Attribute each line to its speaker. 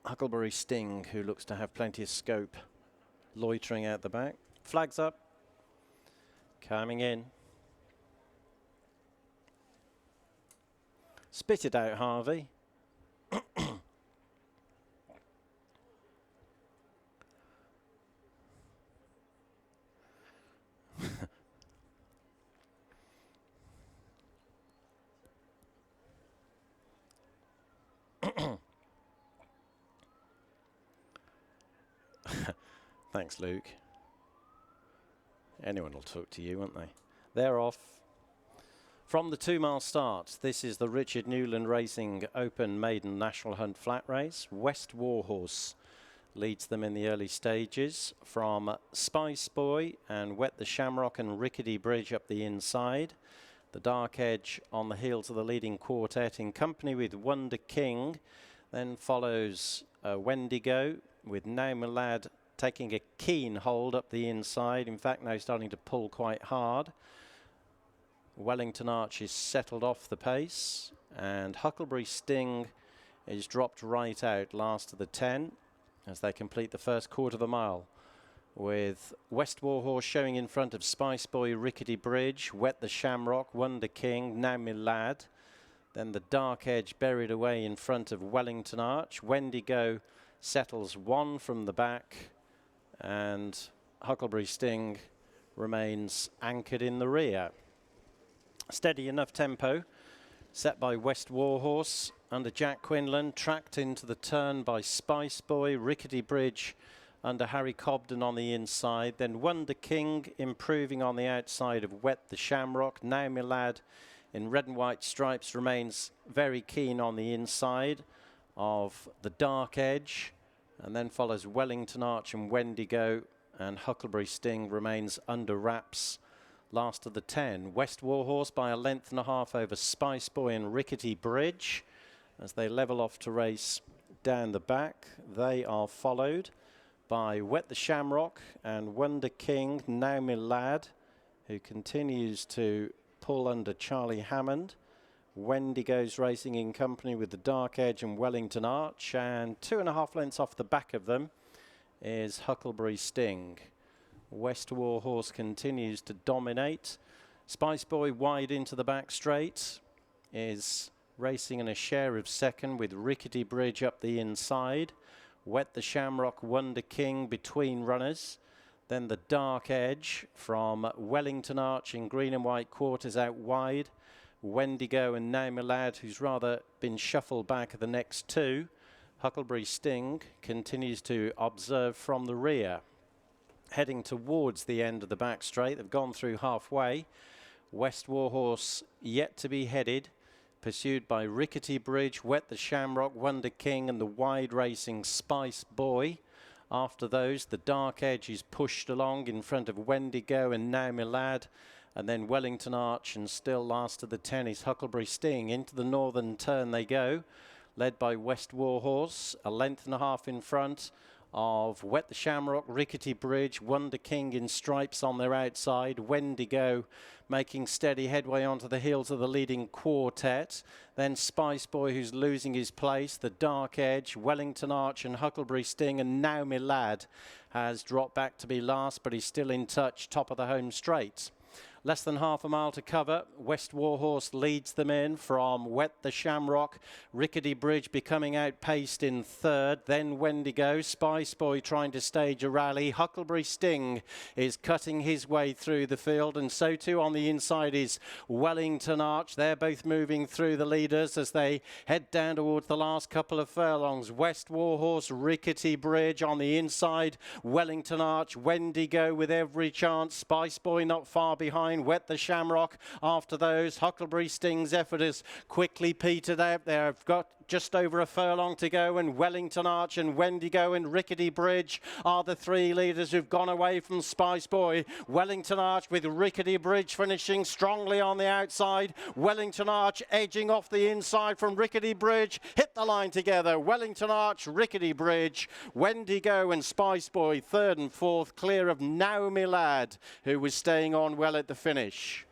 Speaker 1: Huckleberry Sting, who looks to have plenty of scope, loitering out the back. Flags up. Coming in. Spit it out, Harvey. Thanks, Luke. Anyone will talk to you, won't they? They're off. From the 2 mile start, this is the Richard Newland Racing Open Maiden National Hunt Flat Race. West Warhorse leads them in the early stages from Spice Boy and Wet the Shamrock and Rickety Bridge up the inside. The Dark Edge on the heels of the leading quartet in company with Wonder King. Then follows Wendigo with Now My Lad taking a keen hold up the inside. In fact, now starting to pull quite hard. Wellington Arch is settled off the pace, and Huckleberry Sting is dropped right out last of the 10 as they complete the first quarter of the mile, with West Warhorse showing in front of Spice Boy, Rickety Bridge, Wet the Shamrock, Wonder King, Now My Lad. Then the Dark Edge buried away in front of Wellington Arch. Wendigo settles one from the back, and Huckleberry Sting remains anchored in the rear. Steady enough tempo set by West Warhorse under Jack Quinlan, tracked into the turn by Spice Boy, Rickety Bridge under Harry Cobden on the inside. Then Wonder King improving on the outside of Wet the Shamrock. Now My Lad in red and white stripes remains very keen on the inside of the Dark Edge, and then follows Wellington Arch and Wendigo, and Huckleberry Sting remains under wraps last of the 10. West Warhorse by a length and a half over Spice Boy and Rickety Bridge as they level off to race down the back. They are followed by Wet the Shamrock and Wonder King, Now My Lad, who continues to pull under Charlie Hammond. Wendigo's racing in company with the Dark Edge and Wellington Arch, and 2.5 lengths off the back of them is Huckleberry Sting. West Warhorse continues to dominate. Spice Boy wide into the back straight is racing in a share of second with Rickety Bridge up the inside. Wet the Shamrock, Wonder King between runners. Then the Dark Edge from Wellington Arch in green and white quarters out wide. Wendigo and Now My Lad, who's rather been shuffled back at the next two. Huckleberry Sting continues to observe from the rear. Heading towards the end of the back straight. They've gone through halfway. West Warhorse yet to be headed, pursued by Rickety Bridge, Wet the Shamrock, Wonder King and the wide racing Spice Boy. After those, the Dark Edge is pushed along in front of Wendigo and Now My Lad, and then Wellington Arch, and still last of the 10 is Huckleberry Sting. Into the northern turn they go, led by West Warhorse, a length and a half in front of Wet the Shamrock, Rickety Bridge, Wonder King in stripes on their outside. Wendigo making steady headway onto the heels of the leading quartet. Then Spice Boy, who's losing his place. The Dark Edge, Wellington Arch and Huckleberry Sting, and Now My Lad has dropped back to be last, but he's still in touch, top of the home straight. Less than half a mile to cover. West Warhorse leads them in from Wet the Shamrock. Rickety Bridge becoming outpaced in third. Then Wendigo. Spice Boy trying to stage a rally. Huckleberry Sting is cutting his way through the field, and so too on the inside is Wellington Arch. They're both moving through the leaders as they head down towards the last couple of furlongs. West Warhorse, Rickety Bridge on the inside. Wellington Arch, Wendigo with every chance. Spice Boy not far behind. Wet the Shamrock after those. Huckleberry Sting's effort has quickly petered out. They've got just over a furlong to go, and Wellington Arch and Wendigo and Rickety Bridge are the three leaders who've gone away from Spice Boy. Wellington Arch with Rickety Bridge finishing strongly on the outside. Wellington Arch edging off the inside from Rickety Bridge. Hit the line together. Wellington Arch, Rickety Bridge, Wendigo and Spice Boy third and fourth, clear of Now My Lad, who was staying on well at the finish.